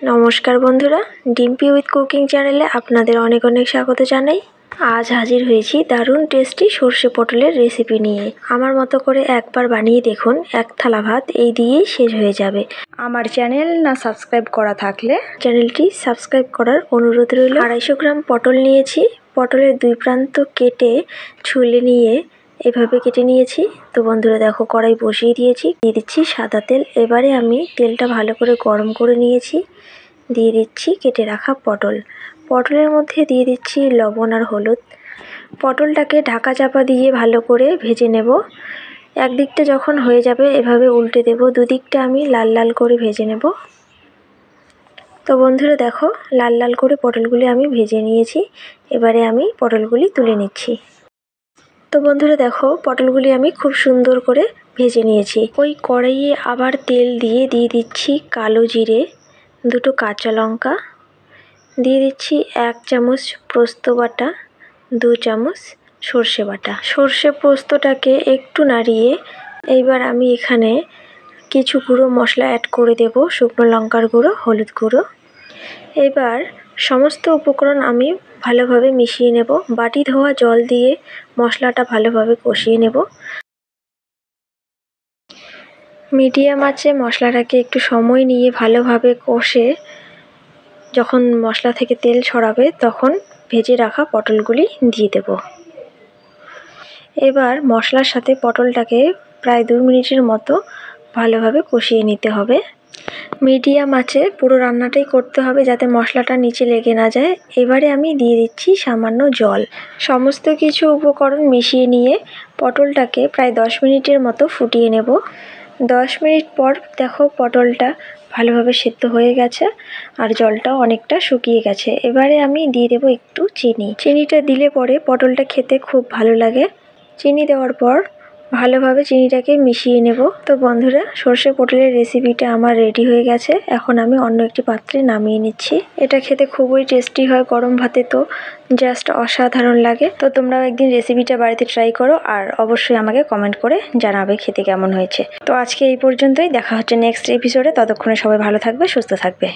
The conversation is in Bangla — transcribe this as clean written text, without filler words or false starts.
নমস্কার বন্ধুরা, ডিম্পি উইথ কুকিং চ্যানেলে আপনাদের অনেক অনেক স্বাগত জানাই। আজ হাজির হয়েছি দারুণ টেস্টি সর্ষে পটলের রেসিপি নিয়ে। আমার মতো করে একবার বানিয়ে দেখুন, এক থালা ভাত এই দিয়েই শেষ হয়ে যাবে। আমার চ্যানেল না সাবস্ক্রাইব করা থাকলে চ্যানেলটি সাবস্ক্রাইব করার অনুরোধ রইল। 250 গ্রাম পটল নিয়েছি। পটলের দুই প্রান্ত কেটে ছুলে নিয়ে এভাবে কেটে নিয়েছি। তো বন্ধুরা দেখো, কড়াই বসিয়ে দিয়েছি, দিয়ে দিচ্ছি সাদা তেল। এবারে আমি তেলটা ভালো করে গরম করে নিয়েছি, দিয়ে দিচ্ছি কেটে রাখা পটল। পটলের মধ্যে দিয়ে দিচ্ছি লবণ আর হলুদ। পটলটাকে ঢাকা চাপা দিয়ে ভালো করে ভেজে নেব। একদিকটা যখন হয়ে যাবে এভাবে উল্টে দেব, দুদিকটা আমি লাল লাল করে ভেজে নেব। তো বন্ধুরা দেখো, লাল লাল করে পটলগুলি আমি ভেজে নিয়েছি। এবারে আমি পটলগুলি তুলে নিচ্ছি। তো বন্ধুরা দেখো, পটলগুলি আমি খুব সুন্দর করে ভেজে নিয়েছি। ওই কড়াইয়ে আবার তেল দিয়ে দিচ্ছি কালো জিরে, 2টো কাঁচা লঙ্কা, দিয়ে দিচ্ছি 1 চামচ পোস্ত বাটা, 2 চামচ সর্ষে বাটা। সর্ষে পোস্তটাকে একটু নাড়িয়ে এইবার আমি এখানে কিছু গুঁড়ো মশলা অ্যাড করে দেব, শুকনো লঙ্কার গুঁড়ো, হলুদ গুঁড়ো। এবার সমস্ত উপকরণ আমি ভালোভাবে মিশিয়ে নেব। বাটি ধোয়া জল দিয়ে মশলাটা ভালোভাবে কষিয়ে নেব। মিডিয়াম আঁচে মশলাটাকে একটু সময় নিয়ে ভালোভাবে কষে যখন মশলা থেকে তেল ছড়াবে তখন ভেজে রাখা পটলগুলি দিয়ে দেব। এবার মশলার সাথে পটলটাকে প্রায় 2 মিনিটের মতো ভালোভাবে কষিয়ে নিতে হবে। মিডিয়াম আঁচে পুরো রান্নাটাই করতে হবে যাতে মশলাটা নিচে লেগে না যায়। এবারে আমি দিয়ে দিচ্ছি সামান্য জল। সমস্ত কিছু উপকরণ মিশিয়ে নিয়ে পটলটাকে প্রায় 10 মিনিটের মতো ফুটিয়ে নেব। 10 মিনিট পর দেখো, পটলটা ভালোভাবে সেদ্ধ হয়ে গেছে আর জলটাও অনেকটা শুকিয়ে গেছে। এবারে আমি দিয়ে দেবো একটু চিনি। চিনিটা দিলে পরে পটলটা খেতে খুব ভালো লাগে। চিনি দেওয়ার পর ভালোভাবে চিনিটাকে মিশিয়ে নেব। তো বন্ধুরা, সর্ষে পটলের রেসিপিটা আমার রেডি হয়ে গেছে। এখন আমি অন্য একটি পাত্রে নামিয়ে নিচ্ছি। এটা খেতে খুবই টেস্টি হয়, গরম ভাতে তো জাস্ট অসাধারণ লাগে। তো তোমরাও একদিন রেসিপিটা বাড়িতে ট্রাই করো আর অবশ্যই আমাকে কমেন্ট করে জানাবে খেতে কেমন হয়েছে। তো আজকে এই পর্যন্তই, দেখা হচ্ছে নেক্সট এপিসোডে। ততক্ষণে সবাই ভালো থাকবে, সুস্থ থাকবে।